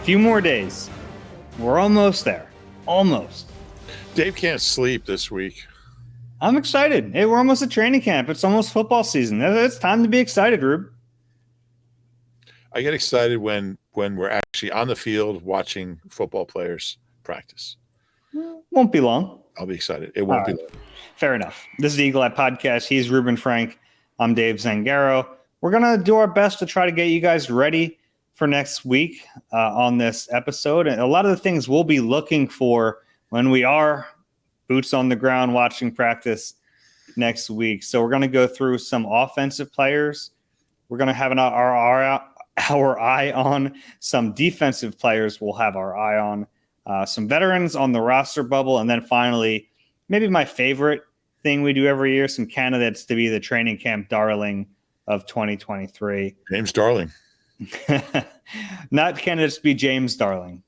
Few more days. We're almost there. Almost. Dave can't sleep this week. I'm excited. Hey, we're almost at training camp. It's almost football season. It's time to be excited, Roob. I get excited when we're actually on the field watching football players practice. Won't be long. I'll be excited. It won't be long. Fair enough. This is the Eagle Eye Podcast. He's Ruben Frank. I'm Dave Zangaro. We're going to do our best to try to get you guys ready for next week on this episode. And a lot of the things we'll be looking for when we are boots on the ground watching practice next week. So we're going to go through some offensive players. We're going to have our eye on some defensive players. We'll have our eye on some veterans on the roster bubble. And then finally, maybe my favorite thing we do every year, some candidates to be the training camp darling of 2023. James Darling. Not candidates to be James Darling.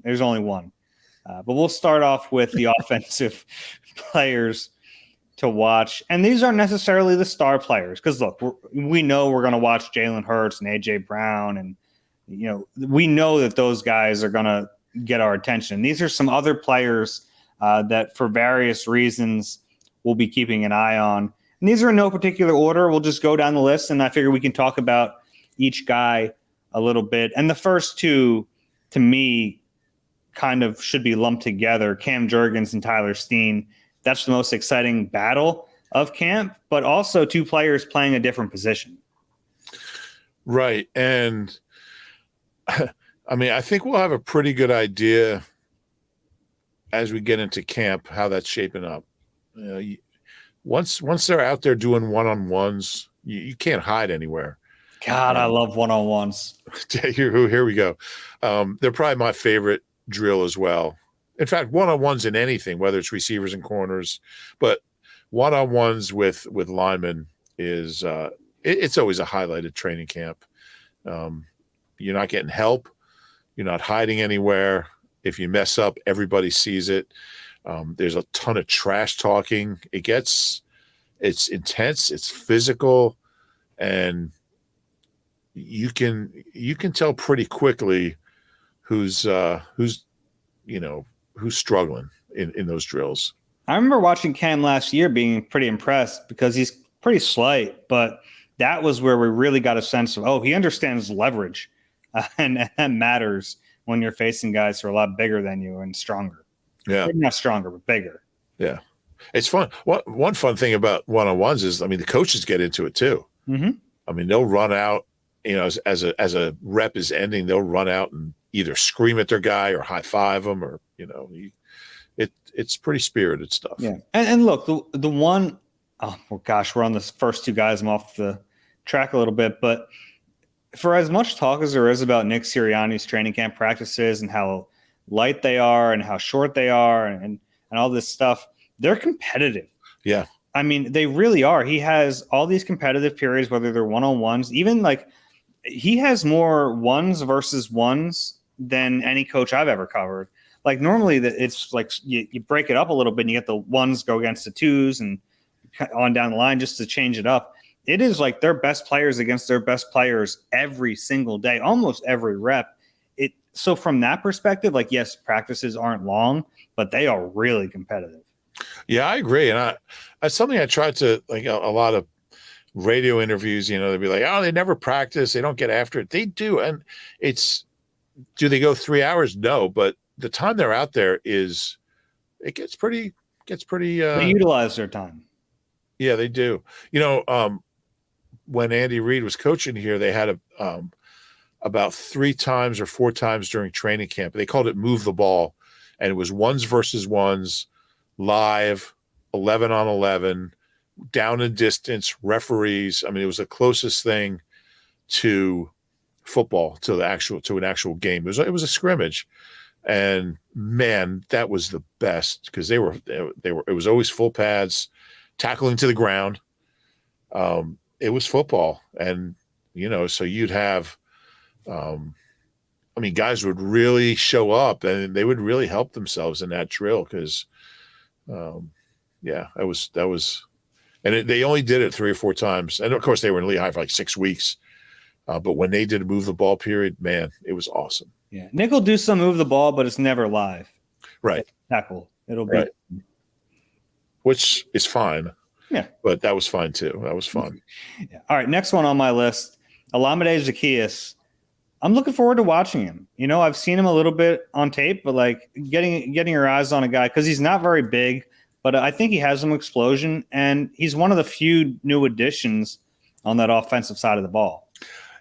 There's only one. But we'll start off with the offensive players to watch. And these aren't necessarily the star players. Because, look, we know we're going to watch Jalen Hurts and A.J. Brown. And, we know that those guys are going to get our attention. These are some other players that, for various reasons, we'll be keeping an eye on. And these are in no particular order. We'll just go down the list, and I figure we can talk about each guy a little bit. And the first two, to me, kind of should be lumped together, Cam Jurgens and Tyler Steen. That's the most exciting battle of camp, but also two players playing a different position. Right. And, I think we'll have a pretty good idea as we get into camp how that's shaping up. Once they're out there doing one-on-ones, you can't hide anywhere. God, I love one-on-ones. Here we go. They're probably my favorite drill as well. In fact, one-on-ones in anything, whether it's receivers and corners, but one-on-ones with linemen is it's always a highlight at training camp. You're not getting help. You're not hiding anywhere. If you mess up, everybody sees it. There's a ton of trash talking. It's intense. It's physical, and you can tell pretty quickly who's struggling in those drills. I remember watching Cam last year being pretty impressed because he's pretty slight, but that was where we really got a sense of, he understands leverage, and that matters when you're facing guys who are a lot bigger than you and stronger. Yeah. Maybe not stronger, but bigger. Yeah. It's fun. One fun thing about one-on-ones is, the coaches get into it too. Mm-hmm. They'll run out, as a rep is ending, they'll run out and either scream at their guy or high five them, or, it's pretty spirited stuff. Yeah. And look, the one, we're on the first two guys. I'm off the track a little bit, but for as much talk as there is about Nick Sirianni's training camp practices and how light they are and how short they are and all this stuff, they're competitive. Yeah. They really are. He has all these competitive periods, whether they're one-on-ones, even he has more ones versus ones than any coach I've ever covered. Normally it's you break it up a little bit and you get the ones go against the twos and on down the line just to change it up. It is their best players against their best players every single day, almost every rep. So from that perspective, yes, practices aren't long, but they are really competitive. Yeah, I agree. And that's something I tried to, a lot of radio interviews, they'd be like, they never practice. They don't get after it. They do. And do they go 3 hours? No, but the time they're out there it gets pretty. They utilize their time. Yeah, they do. When Andy Reid was coaching here, they had about 3 times or 4 times during training camp. They called it move the ball, and it was ones versus ones, live, 11 on 11, down in distance, referees. It was the closest thing to football, to an actual game. It was a scrimmage, and man, that was the best because they were. It was always full pads, tackling to the ground. It was football, and so you'd have. Guys would really show up and they would really help themselves in that drill because, that was, and they only did it 3 or 4 times. And of course they were in Lehigh for 6 weeks. But when they did a move the ball period, man, it was awesome. Yeah, Nick will do some move the ball, but it's never live. Right. Tackle. It'll be. Right. Which is fine. Yeah. But that was fine too. That was fun. Yeah. All right, next one on my list, Olamide Zaccheaus. I'm looking forward to watching him. I've seen him a little bit on tape, but like getting your eyes on a guy because he's not very big, but I think he has some explosion, and he's one of the few new additions on that offensive side of the ball.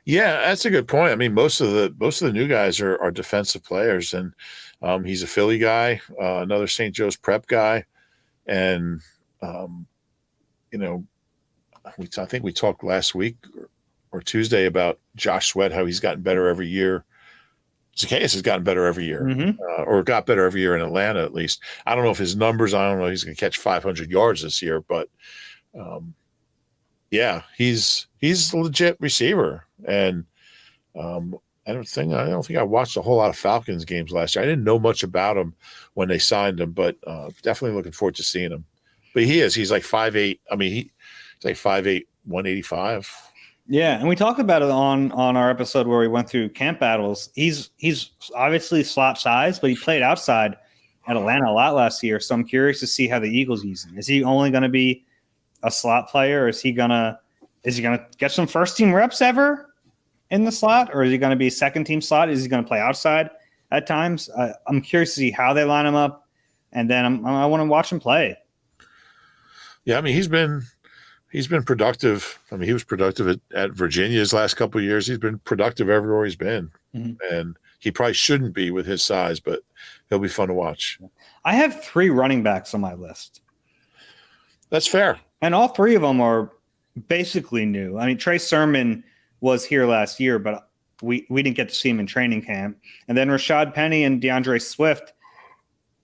Yeah, that's a good point. I mean, most of the new guys are defensive players, and he's a Philly guy, another St. Joe's Prep guy, and I think we talked last week or Tuesday about Josh Sweat, how he's gotten better every year. Zaccheaus has gotten better every year, or got better every year in Atlanta, at least. I don't know if his numbers, I don't know if he's going to catch 500 yards this year, but yeah, he's a legit receiver. And I don't think I watched a whole lot of Falcons games last year. I didn't know much about him when they signed him, but definitely looking forward to seeing him. But he's like 5'8". I mean, he's like 5'8", 185. Yeah, and we talked about it on our episode where we went through camp battles. He's obviously slot size, but he played outside at Atlanta a lot last year. So I'm curious to see how the Eagles use him. Is he only going to be a slot player, or is he gonna get some first team reps ever in the slot, or is he going to be second team slot? Is he going to play outside at times? I'm curious to see how they line him up, and then I want to watch him play. Yeah, I mean he's been productive. I mean, he was productive at Virginia his last couple of years. He's been productive everywhere he's been. And he probably shouldn't be with his size, but he'll be fun to watch. I have 3 running backs on my list. That's fair. And all 3 of them are basically new. I mean, Trey Sermon was here last year, but we didn't get to see him in training camp. And then Rashad Penny and DeAndre Swift.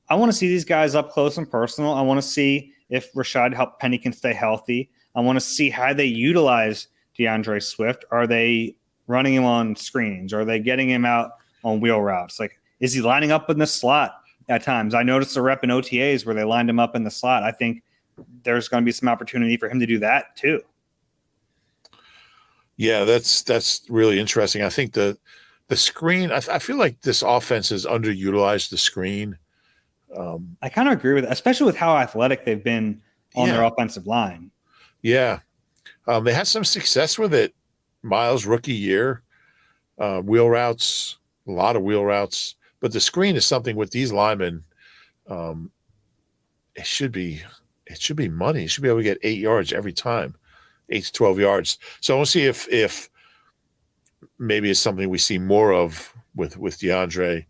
I want to see these guys up close and personal. I want to see if Rashad Penny can stay healthy. I want to see how they utilize DeAndre Swift. Are they running him on screens? Are they getting him out on wheel routes? Like, is he lining up in the slot at times? I noticed a rep in OTAs where they lined him up in the slot. I think there's going to be some opportunity for him to do that too. Yeah, that's really interesting. I think the screen, I feel like this offense has underutilized the screen. I kind of agree with that, especially with how athletic they've been on their offensive line. Yeah. They had some success with it. Miles' rookie year, wheel routes, a lot of wheel routes. But the screen is something with these linemen. It should be money. You should be able to get 8 yards every time, 8 to 12 yards. So we'll see if maybe it's something we see more of with DeAndre.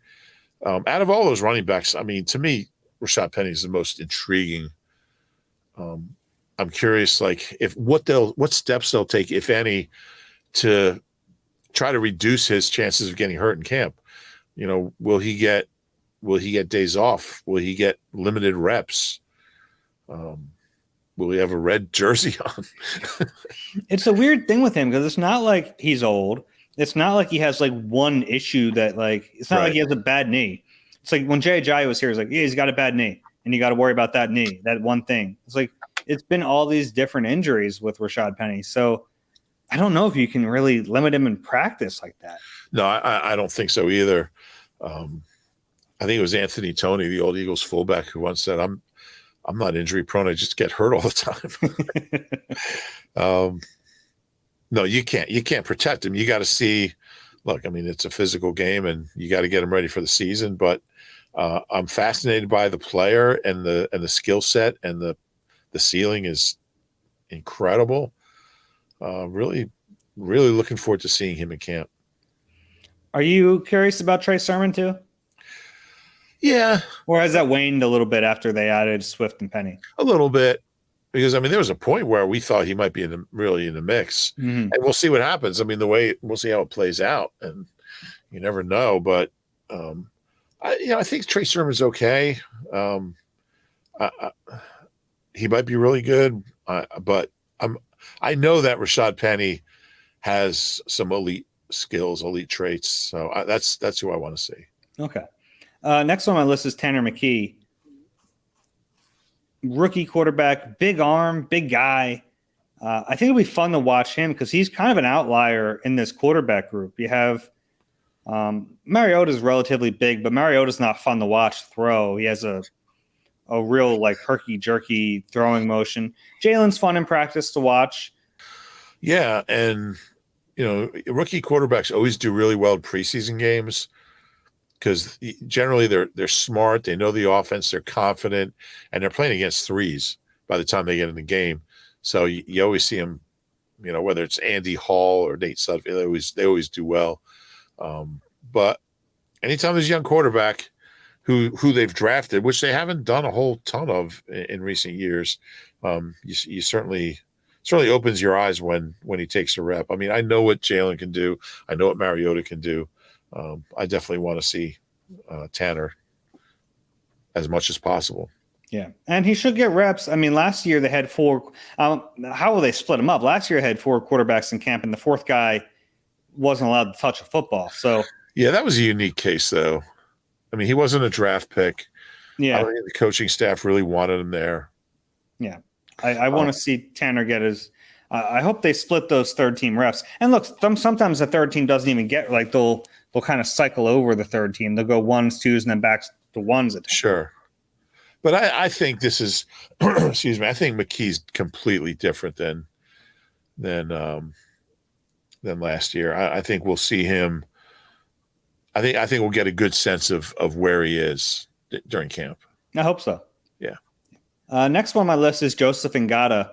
Out of all those running backs, I mean, to me, Rashad Penny is the most intriguing. I'm curious, like, what steps they'll take, if any, to try to reduce his chances of getting hurt in camp. Will he get days off? Will he get limited reps? Will he have a red jersey on? It's a weird thing with him because it's not like he's old. It's not like he has like one issue that it's not like he has a bad knee. It's like when Jay Ajayi was here, it's like, yeah, he's got a bad knee and you got to worry about that knee, that one thing. It's like, it's been all these different injuries with Rashad Penny. So I don't know if you can really limit him in practice like that. No, I don't think so either. I think it was Anthony Toney, the old Eagles fullback, who once said, I'm not injury prone. I just get hurt all the time. No, you can't protect him. You got to see, look, I mean, it's a physical game and you got to get him ready for the season, but I'm fascinated by the player and the skill set, and the ceiling is incredible. Really, really looking forward to seeing him in camp. Are you curious about Trey Sermon too? Yeah. Or has that waned a little bit after they added Swift and Penny? A little bit. Because, I mean, there was a point where we thought he might be really in the mix. Mm-hmm. And we'll see what happens. I mean, we'll see how it plays out. And you never know. But, I think Trey Sermon's okay. He might be really good. But I know that Rashad Penny has some elite skills, elite traits. So that's who I want to see. Okay. Next on my list is Tanner McKee. Rookie quarterback, big arm, big guy. I think it'll be fun to watch him because he's kind of an outlier in this quarterback group. You have Mariota's relatively big, but Mariota's not fun to watch throw. He has a real like herky-jerky throwing motion. Jalen's fun in practice to watch. Yeah, and rookie quarterbacks always do really well in preseason games because generally they're smart, they know the offense, they're confident, and they're playing against threes by the time they get in the game. So you always see them, whether it's Andy Hall or Nate Sudfeld, they always do well. But anytime there's a young quarterback who they've drafted, which they haven't done a whole ton of in recent years, you certainly opens your eyes when he takes a rep. I mean, I know what Jalen can do. I know what Mariota can do. I definitely want to see Tanner as much as possible. Yeah, and he should get reps. I mean, last year they had 4. How will they split them up? Last year they had 4 quarterbacks in camp, and the 4th guy wasn't allowed to touch a football. So yeah, that was a unique case, though. I mean, he wasn't a draft pick. Yeah, I don't think the coaching staff really wanted him there. Yeah, I want to see Tanner get his. I hope they split those third team reps. And look, sometimes the third team doesn't even get like they'll kind of cycle over the third team. They'll go 1s, 2s, and then back to 1s. At sure, but I think this is, excuse me. I think McKee's completely different than last year. I think we'll see him. I think we'll get a good sense of where he is during camp. I hope so. Yeah. Next one on my list is Joseph Ngata,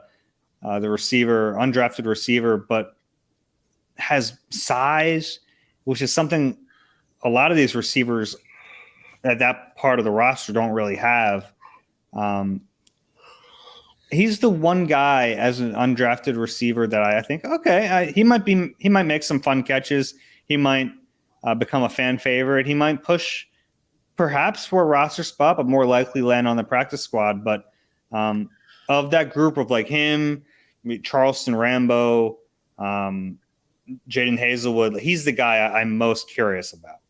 the receiver, undrafted receiver, but has size, which is something a lot of these receivers at that part of the roster don't really have. He's the one guy as an undrafted receiver that I think, okay, he might make some fun catches. He might become a fan favorite. He might push perhaps for a roster spot, but more likely land on the practice squad. But of that group of like him, Charleston Rambo, Jaden Hazelwood, he's the guy I'm most curious about.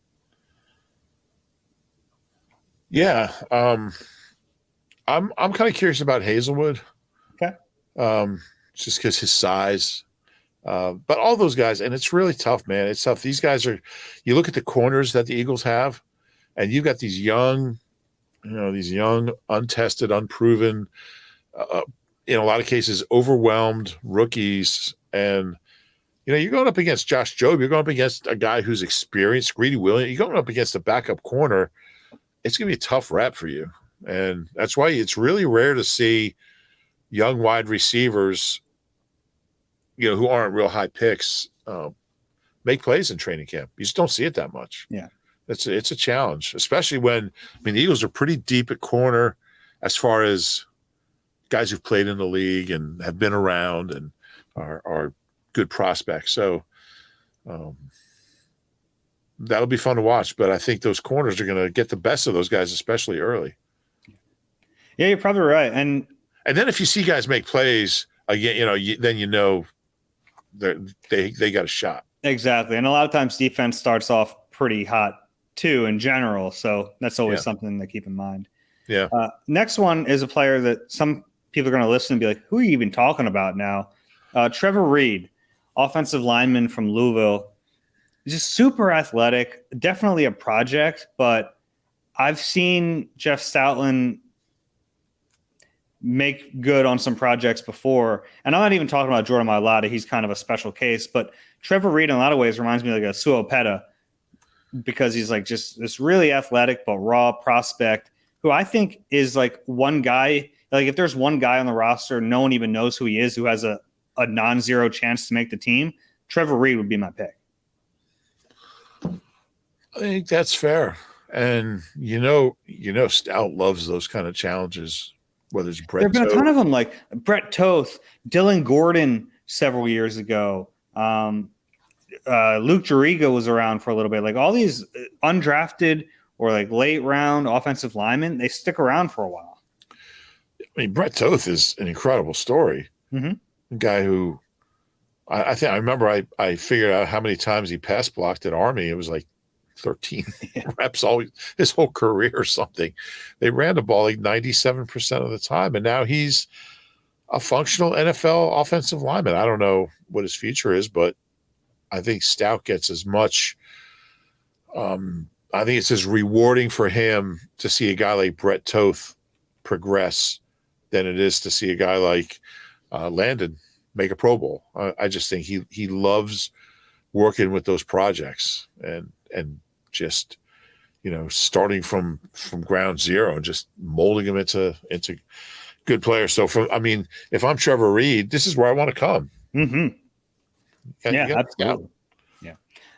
Yeah. I'm kind of curious about Hazelwood. Okay. Just because his size. But all those guys, and it's really tough, man. It's tough. These guys you look at the corners that the Eagles have, and you've got these young, untested, unproven, in a lot of cases, overwhelmed rookies. And, you're going up against Josh Jobe. You're going up against a guy who's experienced, Greedy Williams. You're going up against a backup corner. It's going to be a tough rep for you. And that's why it's really rare to see young wide receivers, who aren't real high picks, make plays in training camp. You just don't see it that much. Yeah. It's a challenge, especially when, the Eagles are pretty deep at corner as far as guys who've played in the league and have been around and are good prospects. So that'll be fun to watch. But I think those corners are going to get the best of those guys, especially early. Yeah, you're probably right. And then if you see guys make plays again, then they got a shot. Exactly. And a lot of times defense starts off pretty hot too in general. So that's always something to keep in mind. Yeah. Next one is a player that some people are going to listen and be like, who are you even talking about now? Trevor Reed, offensive lineman from Louisville. Just super athletic, definitely a project, but I've seen Jeff Stoutland make good on some projects before. And I'm not even talking about Jordan Mailata. He's kind of a special case, but Trevor Reed in a lot of ways reminds me like a Suopeta because he's like just this really athletic but raw prospect who I think is like one guy. Like if there's one guy on the roster, no one even knows who he is, who has a non-zero chance to make the team, Trevor Reed would be my pick. I think that's fair. And Stout loves those kind of challenges. Whether it's Brett, there have been a ton of them, like Brett Toth, Dylan Gordon several years ago. Luke Juriga was around for a little bit. Like all these undrafted or like late round offensive linemen, they stick around for a while. I mean, Brett Toth is an incredible story. Mm-hmm. A guy who I remember I figured out how many times he pass blocked at Army. It was like 13 reps his whole career or something. They ran the ball like 97% of the time, and now he's a functional NFL offensive lineman. I don't know what his future is, but I think Stout gets as much I think it's as rewarding for him to see a guy like Brett Toth progress than it is to see a guy like Landon make a Pro Bowl. I just think he loves working with those projects and just starting from ground zero and just molding them into good players. So if I'm Trevor Reed, this is where I want to come. Mm-hmm. Yeah, absolutely. Yeah.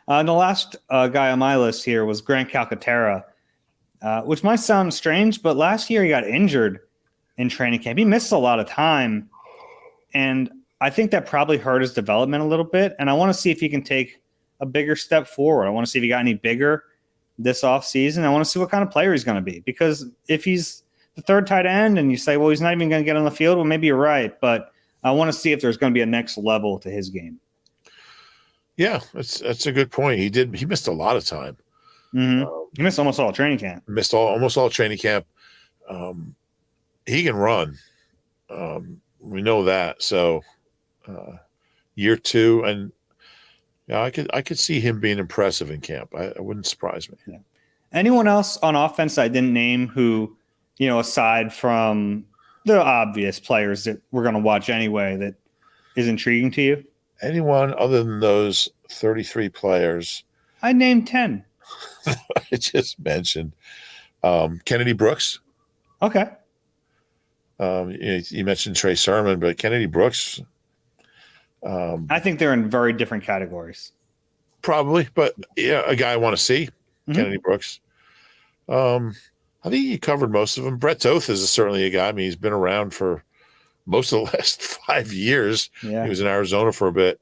And the last guy on my list here was Grant Calcaterra, which might sound strange, but last year he got injured in training camp. He missed a lot of time, and I think that probably hurt his development a little bit. And I want to see if he can take a bigger step forward. I want to see if he got any bigger this offseason. I want to see what kind of player he's going to be, because if he's the third tight end and you say, well, he's not even going to get on the field, well, maybe you're right. But I want to see if there's going to be a next level to his game. Yeah, that's a good point. He missed a lot of time. Mm-hmm. He missed almost all training camp. Almost all training camp. He can run. We know that. So year two, and I could see him being impressive in camp. It wouldn't surprise me. Yeah. Anyone else on offense I didn't name who, aside from the obvious players that we're going to watch anyway, that is intriguing to you? Anyone other than those 33 players? I named 10. I just mentioned Kennedy Brooks. Okay. You mentioned Trey Sermon, but Kennedy Brooks. I think they're in very different categories. Probably, but yeah, a guy I want to see, Mm-hmm. Kennedy Brooks. I think you covered most of them. Brett Toth is certainly a guy. I mean, he's been around for most of the last 5 years. Yeah. He was in Arizona for a bit.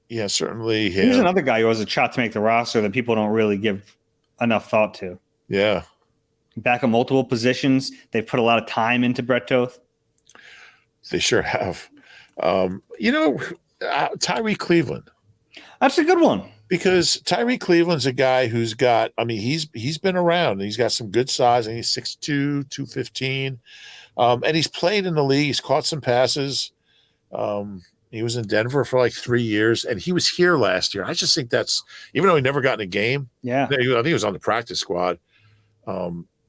Yeah, certainly him. He's another guy who has a shot to make the roster that people don't really give enough thought to. Yeah. Back at multiple positions. They've put a lot of time into Brett Toth. They sure have. Tyree Cleveland. That's a good one. Because Tyree Cleveland's a guy who's got, he's been around. He's got some good size. And he's 6'2", 215. And he's played in the league. He's caught some passes. He was in Denver for like 3 years, and he was here last year. I just think that's, even though he never got in a game, yeah, I think he was on the practice squad.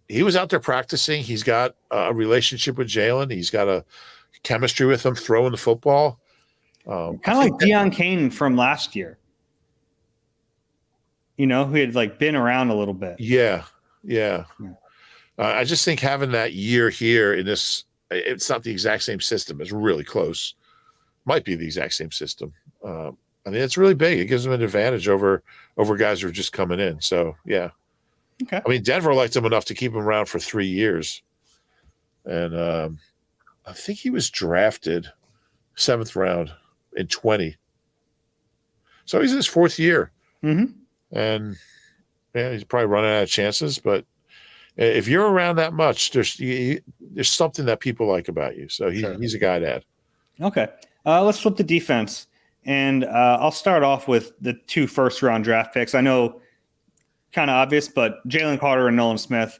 He was out there practicing. He's got a relationship with Jalen. He's got a chemistry with him throwing the football. Kind of like Deion Kane from last year. Who had like been around a little bit. Yeah. I just think having that year here in this, it's not the exact same system. It's really close. Might be the exact same system. It's really big. It gives them an advantage over guys who are just coming in. So, yeah. Okay. Denver liked him enough to keep him around for 3 years. And I think he was drafted 7th round in 20. So he's in his 4th year. Mm-hmm. And, yeah, he's probably running out of chances. But if you're around that much, there's something that people like about you. So he's a guy to add. Okay. Let's flip the defense. And I'll start off with the 2 first-round draft picks. I know, kind of obvious, but Jalen Carter and Nolan Smith,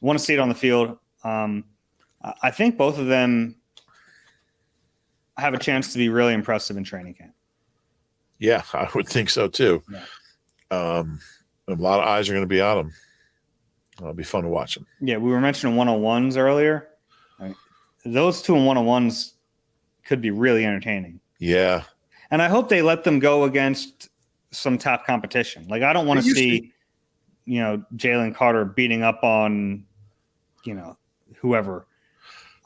want to see it on the field. I think both of them have a chance to be really impressive in training camp. Yeah, I would think so too. Yeah. A lot of eyes are going to be on them. It'll be fun to watch them. Yeah, we were mentioning one-on-ones earlier. Those 2 one-on-ones could be really entertaining. Yeah. And I hope they let them go against some top competition. Like, I don't want to see, Jalen Carter beating up on, whoever.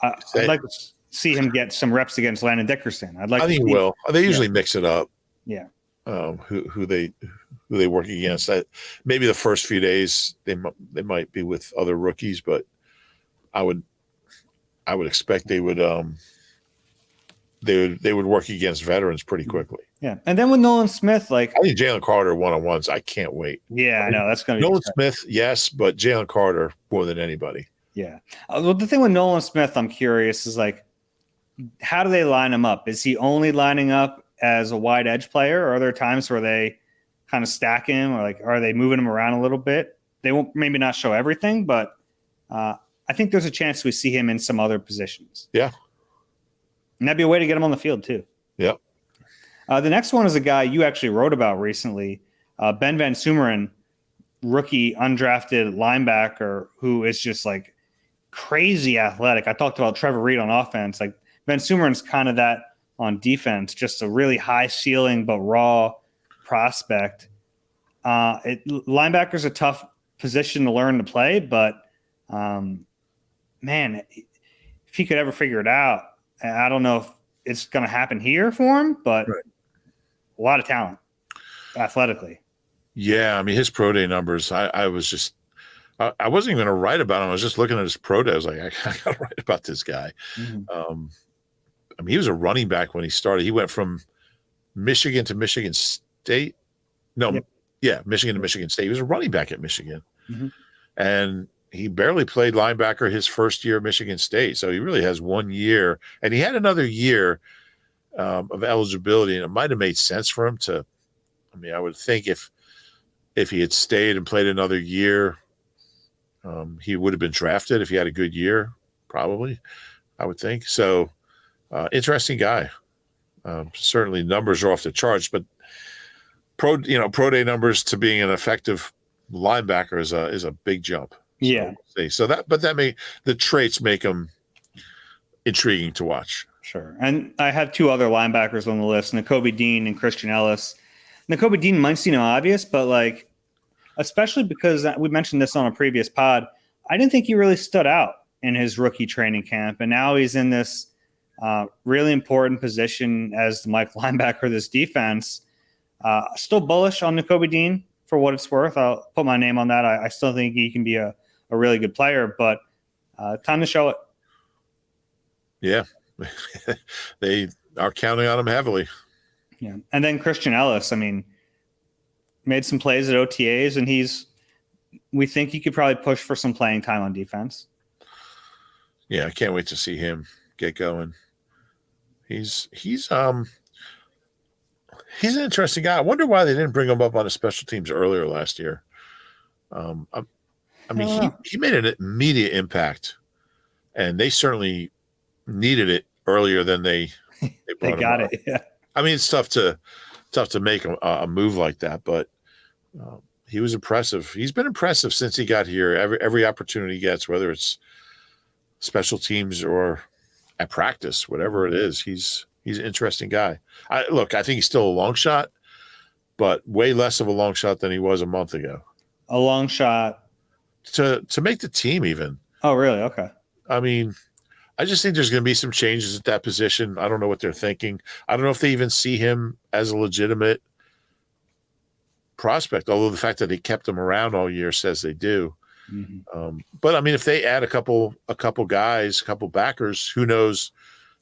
I'd like to see him get some reps against Landon Dickerson. I think he will. They usually mix it up. Yeah. Who they work against. Maybe the first few days they might be with other rookies, but I would expect they would work against veterans pretty quickly. Yeah. And then with Nolan Smith, I think Jalen Carter one-on-ones, I can't wait. Yeah, I know. That's going to be Nolan Smith, yes, but Jalen Carter more than anybody. Yeah. Well, the thing with Nolan Smith, I'm curious, is how do they line him up? Is he only lining up as a wide edge player, or are there times where they kind of stack him, or are they moving him around a little bit? They won't maybe not show everything, but I think there's a chance we see him in some other positions. Yeah. And that'd be a way to get him on the field too. Yep. The next one is a guy you actually wrote about recently, Ben Van Sumeren, rookie undrafted linebacker who is just like crazy athletic. I talked about Trevor Reed on offense. Like Ben Sumeren's kind of that on defense, just a really high ceiling but raw prospect. Linebacker's a tough position to learn to play, but man, if he could ever figure it out, I don't know if it's going to happen here for him, but Right. A lot of talent athletically. Yeah, I mean, his pro day numbers, I wasn't even going to write about him. I was just looking at his pro day. I was like, I got to write about this guy. Mm-hmm. I mean, he was a running back when he started. He went from Michigan to Michigan State. No, Yep. Yeah, Michigan to Michigan State. He was a running back at Michigan. Mm-hmm. And he barely played linebacker his first year at Michigan State. So he really has 1 year. And he had another year of eligibility, and it might have made sense for him to – I mean, I would think if he had stayed and played another year, he would have been drafted if he had a good year, probably, I would think. So, interesting guy. Certainly numbers are off the charts, but pro day numbers to being an effective linebacker is a big jump. Yeah. So the traits make him intriguing to watch. Sure. And I have two other linebackers on the list, Nakobe Dean and Christian Ellis. Nakobe Dean might seem obvious, but like, especially because we mentioned this on a previous pod, I didn't think he really stood out in his rookie training camp. And now he's in this really important position as the Mike linebacker of this defense. Still bullish on Nakobe Dean for what it's worth. I'll put my name on that. I still think he can be a really good player, but time to show it. Yeah. They are counting on him heavily. Yeah. And then Christian Ellis, I mean, made some plays at OTAs, and we think he could probably push for some playing time on defense. Yeah, I can't wait to see him get going. He's an interesting guy. I wonder why they didn't bring him up on the special teams earlier last year. I mean, he made an immediate impact, and they certainly needed it earlier than they got it. Yeah. I mean, it's tough to make a move like that, but he was impressive. He's been impressive since he got here. Every opportunity he gets, whether it's special teams or at practice, whatever it is, he's an interesting guy. I think he's still a long shot, but way less of a long shot than he was a month ago. A long shot to make the team even. Oh, really? Okay. I mean, I just think there's going to be some changes at that position. I don't know what they're thinking. I don't know if they even see him as a legitimate prospect, although the fact that they kept him around all year says they do. Mm-hmm. But I mean, if they add a couple guys, a couple backers, who knows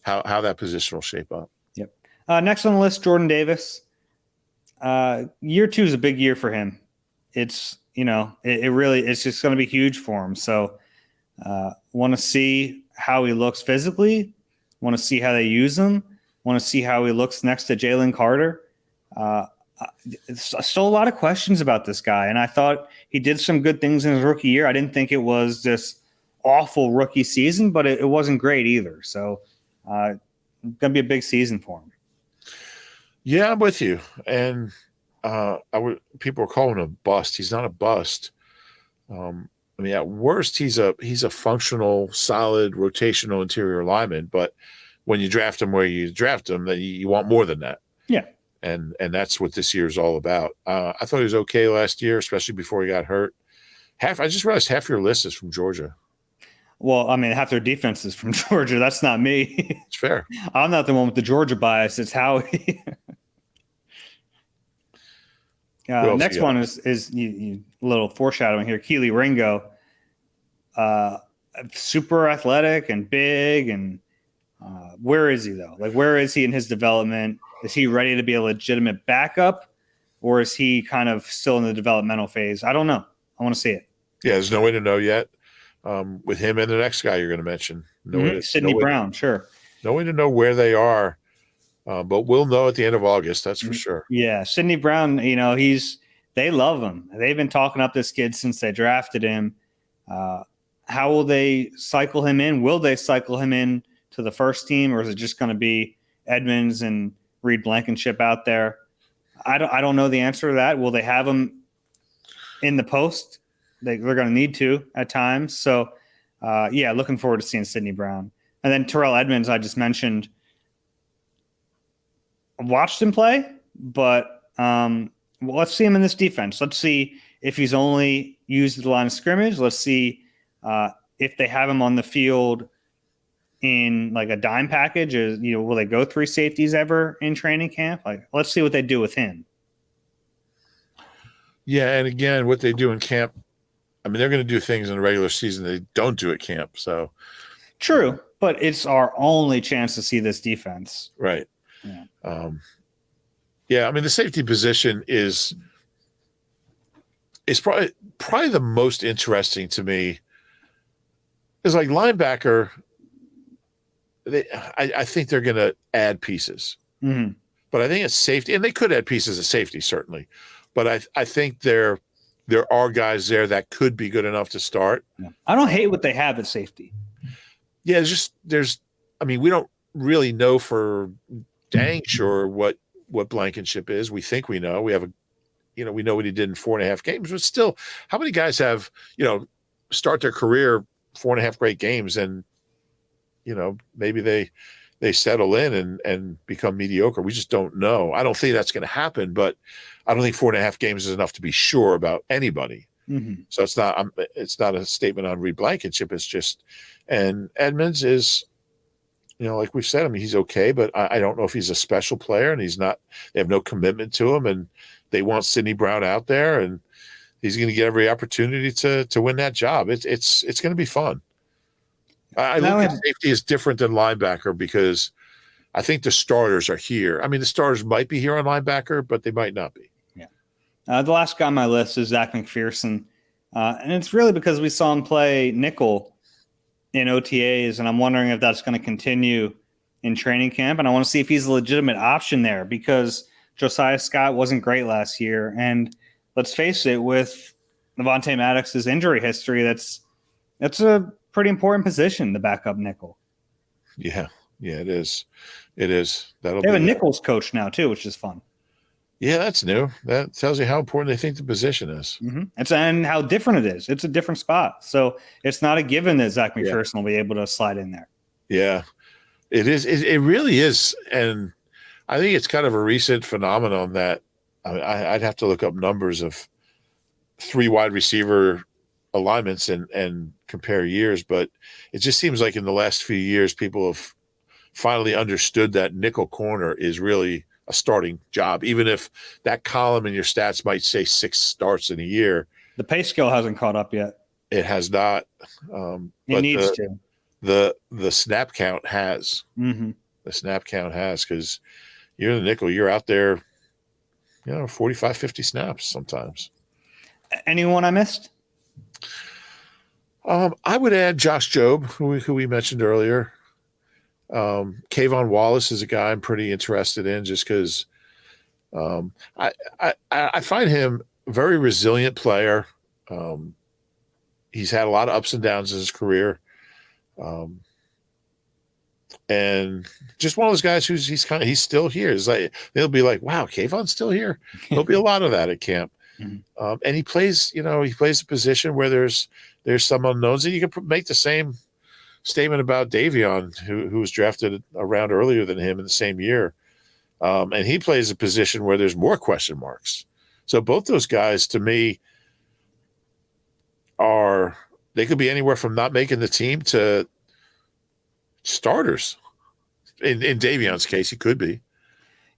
how that position will shape up. Yep. Next on the list, Jordan Davis. Year 2 is a big year for him. It's, it's just going to be huge for him. So want to see how he looks physically, want to see how they use him, want to see how he looks next to Jalen Carter. Still a lot of questions about this guy, and I thought he did some good things in his rookie year. I didn't think it was this awful rookie season, but it wasn't great either. So going to be a big season for him. Yeah, I'm with you. And people are calling him a bust. He's not a bust. I mean, at worst, he's a functional, solid, rotational interior lineman. But when you draft him where you draft him, then you want more than that. Yeah. And that's what this year is all about. I thought he was okay last year, especially before he got hurt. I just realized half your list is from Georgia. Well, I mean, half their defense is from Georgia. That's not me. It's fair. I'm not the one with the Georgia bias. It's Howie. Next one is a little foreshadowing here. Keely Ringo, super athletic and big. And where is he, though? Like, where is he in his development? Is he ready to be a legitimate backup, or is he kind of still in the developmental phase? I don't know. I want to see it. Yeah, there's no way to know yet. With him and the next guy you're going to mention. Sidney Brown, sure. No way to know where they are, but we'll know at the end of August, that's for sure. Yeah, Sidney Brown, they love him. They've been talking up this kid since they drafted him. How will they cycle him in? Will they cycle him in to the first team, or is it just going to be Edmonds and Reed Blankenship out there? I don't know the answer to that. Will they have him in the post? They're going to need to at times. So, looking forward to seeing Sidney Brown. And then Terrell Edmonds, I just mentioned, watched him play, but let's see him in this defense. Let's see if he's only used at the line of scrimmage. Let's see if they have him on the field in like a dime package. Will they go 3 safeties ever in training camp? Like, let's see what they do with him. Yeah, and again, what they do in camp, I mean, they're going to do things in the regular season they don't do at camp. So true, but it's our only chance to see this defense. Right. Yeah. I mean, the safety position is probably the most interesting to me. Is like linebacker. I think they're going to add pieces, but I think it's safety, and they could add pieces of safety certainly. But I think there are guys there that could be good enough to start. Yeah. I don't hate what they have at safety. Yeah, I mean, we don't really know for dang sure what Blankenship is. We think we know. We have we know what he did in 4.5 games, but still, how many guys have, start their career 4.5 great games and, maybe they settle in and become mediocre. We just don't know. I don't think that's going to happen, but I don't think 4.5 games is enough to be sure about anybody. Mm-hmm. So it's not a statement on Reed Blankenship. It's just, and Edmonds is, like we've said, I mean, he's okay, but I don't know if he's a special player, and they have no commitment to him, and they want Sidney Brown out there, and he's going to get every opportunity to win that job. It's going to be fun. I look at safety as different than linebacker because I think the starters are here. I mean, the starters might be here on linebacker, but they might not be. Yeah. The last guy on my list is Zach McPherson. And it's really because we saw him play nickel in OTAs, and I'm wondering if that's going to continue in training camp. And I want to see if he's a legitimate option there because Josiah Scott wasn't great last year. And let's face it, with Devontae Maddox's injury history, that's a pretty important position, the backup nickel. Yeah, it is. It is. They have a nickels coach now too, which is fun. Yeah, that's new. That tells you how important they think the position is. Mm-hmm. And how different it is. It's a different spot. So it's not a given that Zach McPherson will be able to slide in there. Yeah, it is. It really is. And I think it's kind of a recent phenomenon that I'd have to look up numbers of 3 wide receiver alignments and compare years. But it just seems like in the last few years, people have finally understood that nickel corner is really a starting job, even if that column in your stats might say 6 starts in a year. The pay scale hasn't caught up yet. It has not. It needs to. The snap count has. Mm-hmm. The snap count has, because you're the nickel. You're out there, 45, 50 snaps sometimes. Anyone I missed? I would add Josh Jobe, who we mentioned earlier. Kayvon Wallace is a guy I'm pretty interested in just because I find him a very resilient player. He's had a lot of ups and downs in his career. And just one of those guys he's still here. It's like, they'll be like, wow, Kayvon's still here. There'll be a lot of that at camp. Mm-hmm. And he plays a position where there's some unknowns, and you can make the same statement about Davion, who was drafted a round earlier than him in the same year. And he plays a position where there's more question marks. So both those guys, to me, they could be anywhere from not making the team to starters. In Davion's case, he could be.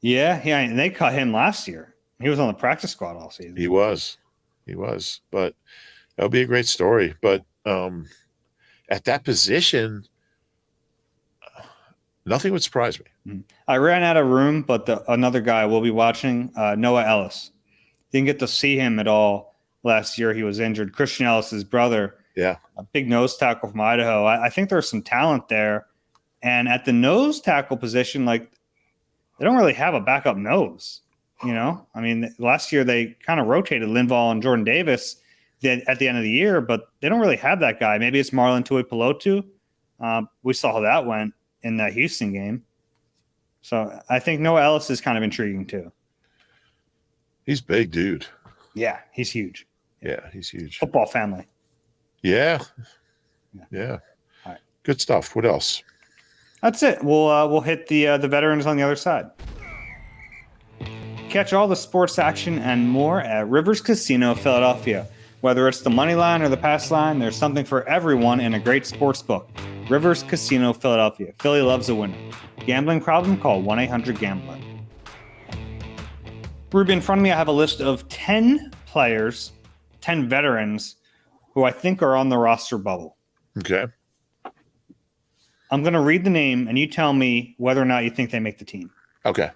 Yeah, and they cut him last year. He was on the practice squad all season. He was. But that would be a great story. But at that position, nothing would surprise me. I ran out of room, but another guy we'll be watching, Noah Ellis. Didn't get to see him at all last year. He was injured. Christian Ellis's brother. Yeah. A big nose tackle from Idaho. I think there's some talent there. And at the nose tackle position, they don't really have a backup nose. I mean, last year they kind of rotated Linval and Jordan Davis at the end of the year, but they don't really have that guy. Maybe it's Marlon Tuipulotu. We saw how that went in that Houston game. So I think Noah Ellis is kind of intriguing too. He's big, dude. Yeah, he's huge. Yeah, he's huge. Football family. Yeah. All right. Good stuff. What else? That's it. We'll hit the veterans on the other side. Catch all the sports action and more at Rivers Casino Philadelphia. Whether it's the money line or the pass line, there's something for everyone in a great sports book. Rivers Casino Philadelphia. Philly loves a winner. Gambling problem? Call 1-800-GAMBLER. Roob, in front of me, I have a list of 10 players, 10 veterans who I think are on the roster bubble. Okay. I'm going to read the name, and you tell me whether or not you think they make the team. Okay.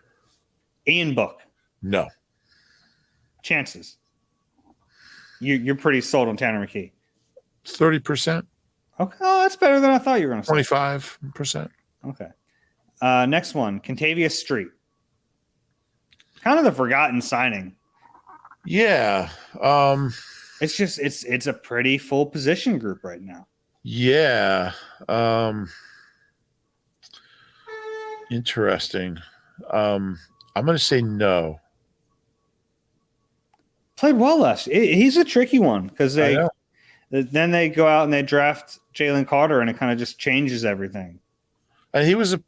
Ian Book. No. Chances. You're pretty sold on Tanner McKee. 30%. Okay. Oh, that's better than I thought you were going to say. 25%. Okay. Next one, Contavious Street. Kind of the forgotten signing. Yeah. It's just it's a pretty full position group right now. Yeah. Interesting. I'm going to say no. Played well last year. He's a tricky one because then they go out and they draft Jalen Carter, and it kind of just changes everything. And he was a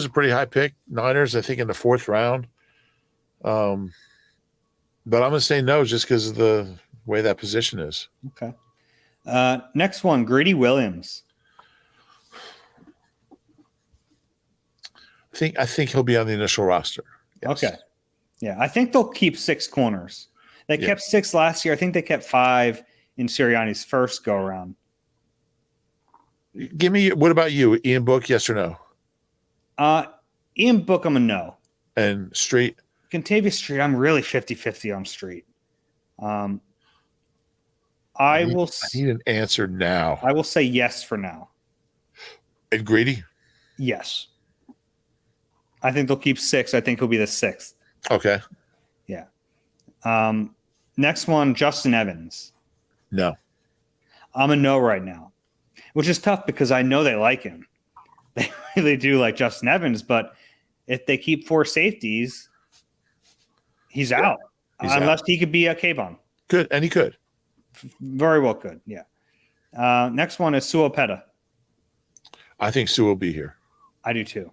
pretty high pick. Niners, I think, in the 4th round. But I'm going to say no just because of the way that position is. Okay. Next one, Greedy Williams. I think he'll be on the initial roster. Yes. Okay. Yeah, I think they'll keep 6 corners. They kept 6 last year. I think they kept 5 in Sirianni's first go around. What about you? Ian Book, yes or no? Ian Book, I'm a no. And Street? Contavious Street, I'm really 50-50 on Street. I need an answer now. I will say yes for now. And Greedy? Yes. I think they'll keep 6. I think he'll be the 6th. Okay. Yeah. Next one, Justin Evans. No. I'm a no right now, which is tough because I know they like him. They really do like Justin Evans, but if they keep 4 safeties, he's out. Unless he could be a Kayvon. Good, and he could. Very well could, yeah. Next one is Suopeta. I think Sue will be here. I do too.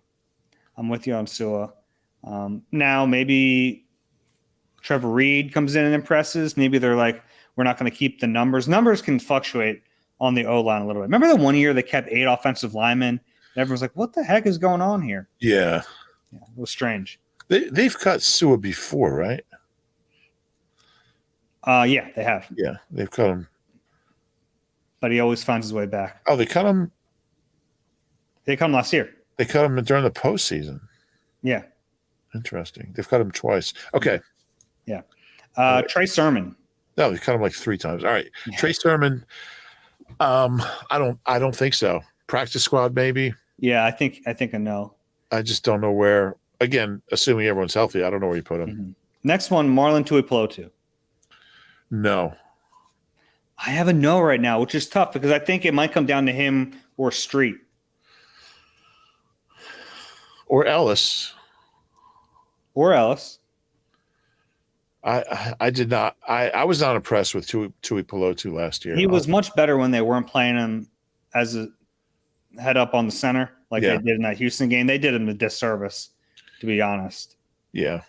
I'm with you on Sua. Now, maybe Trevor Reed comes in and impresses. Maybe they're like, we're not going to keep the numbers. Numbers can fluctuate on the O-line a little bit. Remember the one year they kept 8 offensive linemen? Everyone's like, what the heck is going on here? Yeah. It was strange. They've cut Sua before, right? Yeah, they have. Yeah, they've cut him. But he always finds his way back. Oh, they cut him? They cut him last year. They cut him during the postseason. Yeah. Interesting. They've cut him twice. Okay. Yeah. Trey Sermon. No, they cut him like 3 times. All right. Yeah. Trey Sermon. I don't think so. Practice squad, maybe. Yeah, I think a no. I just don't know where. Again, assuming everyone's healthy, I don't know where you put him. Mm-hmm. Next one, Marlon Tuipulotu. No. I have a no right now, which is tough because I think it might come down to him or Street. Or Ellis. I did not. I was not impressed with Tuipulotu last year. He was much better when they weren't playing him as a head up on the center like they did in that Houston game. They did him a disservice, to be honest. Yeah.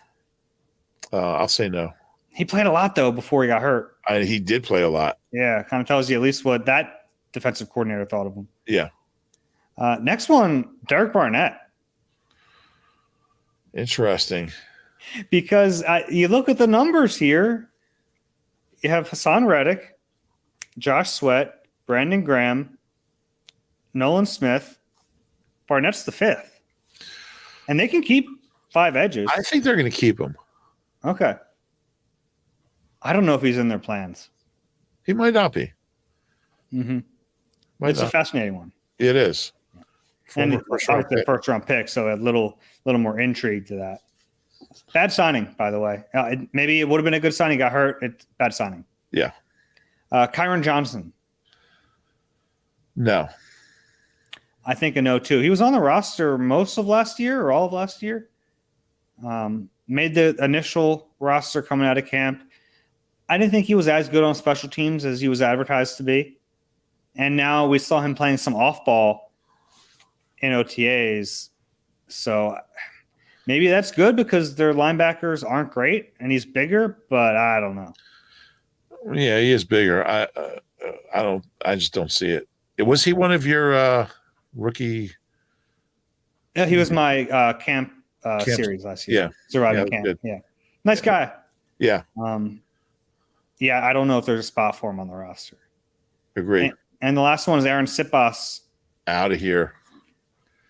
I'll say no. He played a lot, though, before he got hurt. He did play a lot. Yeah, kind of tells you at least what that defensive coordinator thought of him. Yeah. Next one, Derek Barnett. Interesting. Because you look at the numbers here. You have Hassan Reddick, Josh Sweat, Brandon Graham, Nolan Smith. Barnett's the 5th. And they can keep 5 edges. I think they're going to keep him. Okay. I don't know if he's in their plans. He might not be. Mm-hmm. It's a fascinating one. It is. And it's the first-round pick, so a little more intrigue to that. Bad signing, by the way. Maybe it would have been a good signing. Got hurt. It's bad signing. Yeah. Kyron Johnson. No. I think a no, too. He was on the roster most of last year or all of last year. made the initial roster coming out of camp. I didn't think he was as good on special teams as he was advertised to be. And now we saw him playing some off ball in OTAs. So maybe that's good because their linebackers aren't great and he's bigger, but I don't know. Yeah, he is bigger. I just don't see it. Was he one of your rookie? Yeah, he was my camp series last year. Yeah. Surviving camp. Good. Yeah. Nice guy. Yeah. Yeah, I don't know if there's a spot for him on the roster. Agree. And the last one is Aaron Sipas. Out of here.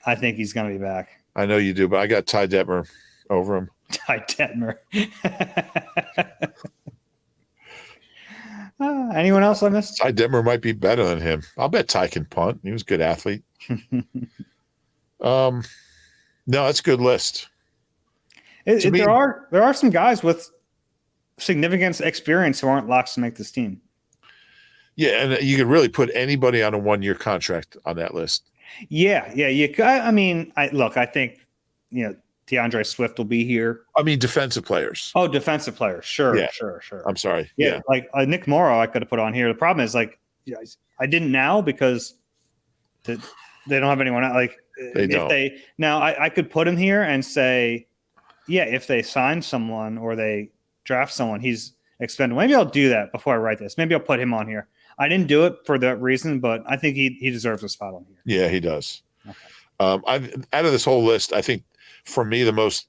I think he's going to be back. I know you do, but I got Ty Detmer over him. Ty Detmer. Anyone else I missed? Ty Detmer might be better than him. I'll bet Ty can punt. He was a good athlete. No, that's a good list. There are some guys with significant experience who aren't locks to make this team. Yeah, and you could really put anybody on a 1-year contract on that list. Yeah. I mean, I think, DeAndre Swift will be here. I mean, defensive players. Oh, defensive players. Sure. I'm sorry. Yeah. Like Nick Morrow, I could have put on here. The problem is, I didn't now because they don't have anyone else. They don't. I could put him here and say, yeah, if they sign someone or they draft someone, he's expendable. Maybe I'll do that before I write this. Maybe I'll put him on here. I didn't do it for that reason, but I think he deserves a spot on here. Yeah, he does. Okay. Out of this whole list, I think for me the most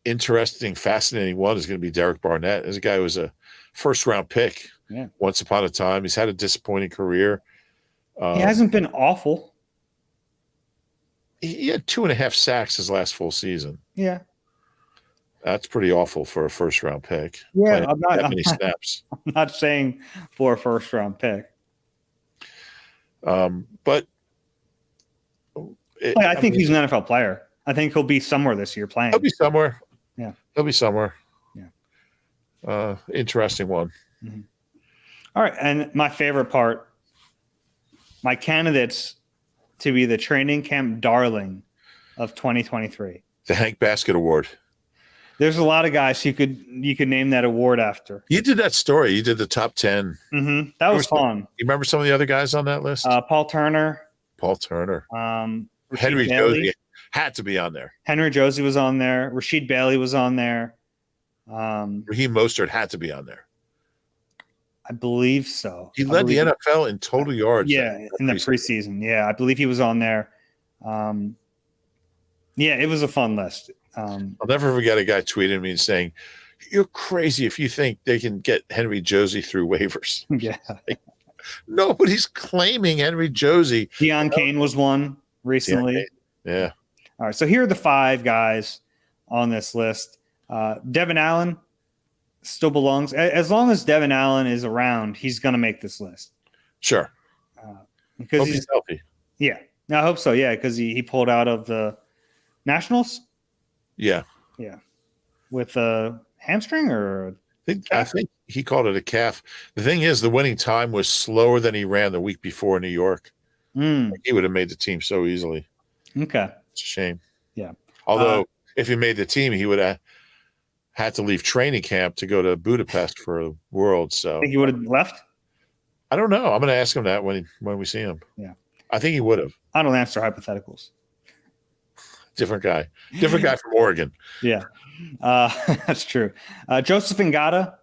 interesting, fascinating one is going to be Derek Barnett. This guy was a first-round pick once upon a time. He's had a disappointing career. He hasn't been awful. He had 2.5 sacks his last full season. Yeah. That's pretty awful for a first-round pick. Yeah, I'm snaps. I'm not saying for a first-round pick. But I think he's an NFL player. I think he'll be somewhere this year playing. He'll be somewhere. Yeah. He'll be somewhere. Yeah. Interesting one. Mm-hmm. All right. And my favorite part, my candidates to be the training camp darling of 2023. The Hank Baskett Award. There's a lot of guys you could name that award after. You did that story. You did the top 10. Mm-hmm. That was fun. You remember some of the other guys on that list? Paul Turner. Henry Josie had to be on there. Henry Josie was on there. Rasheed Bailey was on there. Raheem Mostert had to be on there. I believe so. He led the NFL in total yards. Yeah, in the preseason. Yeah, I believe he was on there. It was a fun list. I'll never forget a guy tweeting me and saying, "You're crazy if you think they can get Henry Josie through waivers." Yeah. Nobody's claiming Henry Josie. Deion Kane was one recently. Yeah. All right. So here are the 5 guys on this list. Devin Allen still belongs. As long as Devin Allen is around, he's going to make this list. Sure. Because he's healthy. Yeah. I hope so. Yeah. Because he pulled out of the Nationals. Yeah. Yeah. With a hamstring or I think he called it a calf. The thing is, the winning time was slower than he ran the week before in New York. He would have made the team so easily. Okay. It's a shame. Yeah. Although, if he made the team, he would have had to leave training camp to go to Budapest for a World. So, think he would have left? I don't know. I'm going to ask him that when we see him. Yeah. I think he would have. I don't answer hypotheticals. Different guy from Oregon. Yeah, that's true. Joseph Ngata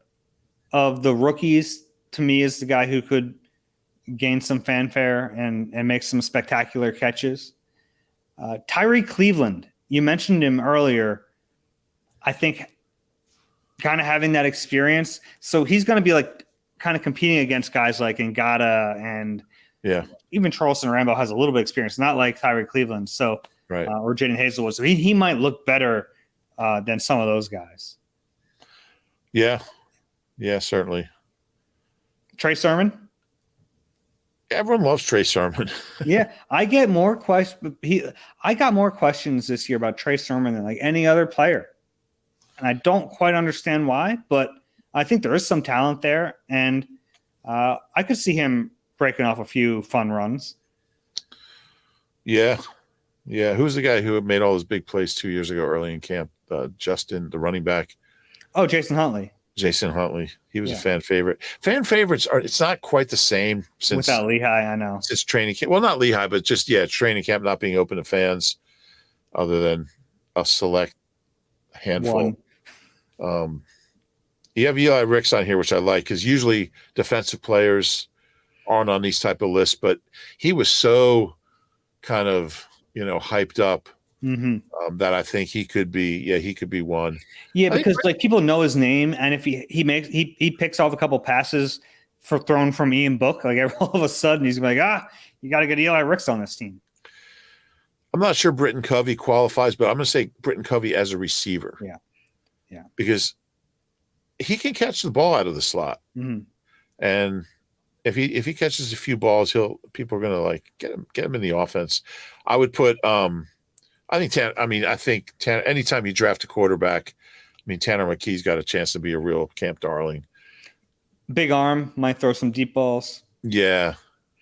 of the rookies, to me, is the guy who could gain some fanfare and make some spectacular catches. Tyree Cleveland, you mentioned him earlier. I think kind of having that experience. So he's going to be kind of competing against guys like Ngata and even Charleston Rambo has a little bit of experience, not like Tyree Cleveland. So. Right. Or Jaden Hazelwood. So he might look better than some of those guys. Yeah. Yeah, certainly. Trey Sermon? Everyone loves Trey Sermon. Yeah. I got more questions this year about Trey Sermon than any other player. And I don't quite understand why, but I think there is some talent there. And I could see him breaking off a few fun runs. Yeah. Yeah, who's the guy who made all those big plays 2 years ago early in camp? Justin, the running back. Oh, Jason Huntley. Jason Huntley. He was a fan favorite. Fan favorites it's not quite the same without Lehigh, I know. Since training camp. Well, not Lehigh, but just training camp not being open to fans other than a select handful. You have Eli Ricks on here, which I like, because usually defensive players aren't on these type of lists, but he was so kind of, hyped up that I think he could be one. Yeah, because like people know his name, and if he picks off a couple passes thrown from Ian Book, like all of a sudden he's gonna be like, you got to get Eli Ricks on this team. I'm not sure Britton Covey qualifies, but I'm going to say Britton Covey as a receiver. Yeah. Because he can catch the ball out of the slot. And if he catches a few balls, people are going to like get him in the offense. I would put I think anytime you draft a quarterback, Tanner McKee's got a chance to be a real camp darling. Big arm, might throw some deep balls. Yeah.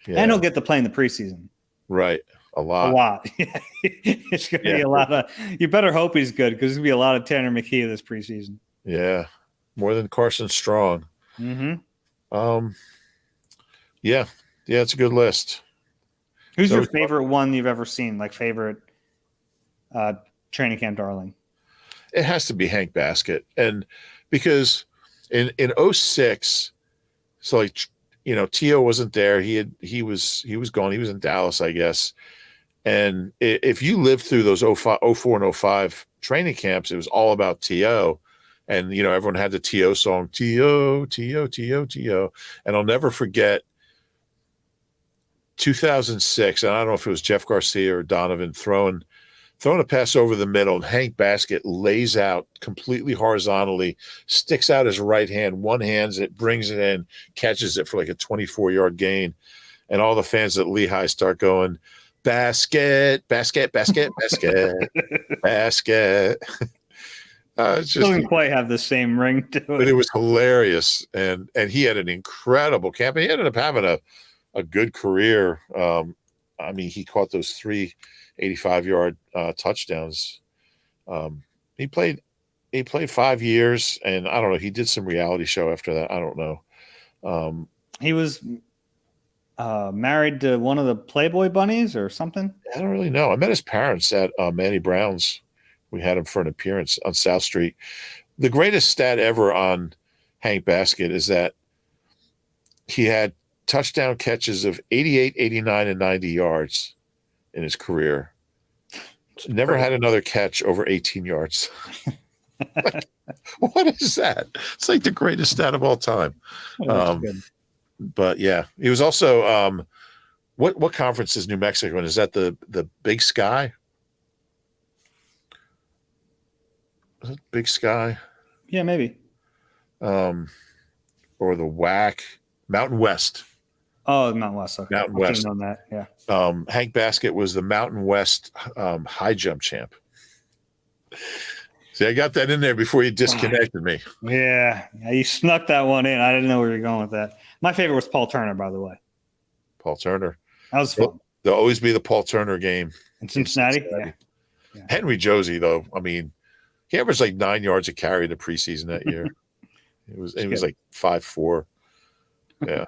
And he'll get to play in the preseason. Right. A lot. It's going to be a lot of – you better hope he's good, because there's going to be a lot of Tanner McKee this preseason. Yeah. More than Carson Strong. Yeah, it's a good list. Who's your favorite one you've ever seen, like favorite training camp darling? It has to be Hank Baskett. And because in 2006, so like, T.O. wasn't there. He was gone. He was in Dallas, I guess. And if you lived through those 04 and 05 training camps, it was all about T.O. And, everyone had the T.O. song, T.O., T.O., T.O., T.O. And I'll never forget 2006, and I don't know if it was Jeff Garcia or Donovan throwing a pass over the middle, and Hank Baskett lays out completely horizontally, sticks out his right hand, one hands it, brings it in, catches it for like a 24-yard gain. And all the fans at Lehigh start going, basket, basket, basket, basket, basket. It just doesn't quite have the same ring to it. But it was hilarious. And he had an incredible camp. He ended up having a good career. He caught those 3 85-yard touchdowns. He played 5 years, and I don't know. He did some reality show after that. I don't know. He was married to one of the Playboy bunnies or something. I don't really know. I met his parents at Manny Brown's. We had him for an appearance on South Street. The greatest stat ever on Hank Baskett is that he had touchdown catches of 88, 89, and 90 yards in his career. Never had another catch over 18 yards. What is that? It's like the greatest stat of all time. But yeah, he was also what conference is New Mexico in? Is that the Big Sky? Is it Big Sky? Yeah, maybe. Or the WAC, Mountain West. Oh, Mountain West. Okay. Mountain West. On that, yeah. Hank Baskett was the Mountain West high jump champ. See, I got that in there before you disconnected me. Yeah, you snuck that one in. I didn't know where you were going with that. My favorite was Paul Turner, by the way. Paul Turner. That was fun. There'll always be the Paul Turner game. In Cincinnati? Yeah. Henry Josie, though, he averaged like 9 yards a carry in the preseason that year. It was like 5'4". Yeah.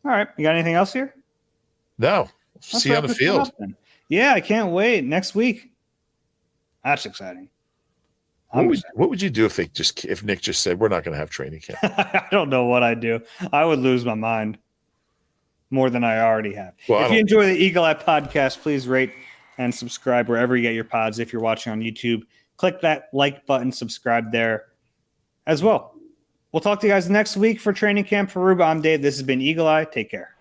All right. You got anything else here? No. See you on the field. Yeah, I can't wait. Next week. That's exciting. What would you do if Nick just said, we're not going to have training camp? I don't know what I'd do. I would lose my mind more than I already have. If you enjoy the Eagle Eye podcast, please rate and subscribe wherever you get your pods. If you're watching on YouTube, click that like button, subscribe there as well. We'll talk to you guys next week for training camp. For Roob, I'm Dave. This has been Eagle Eye. Take care.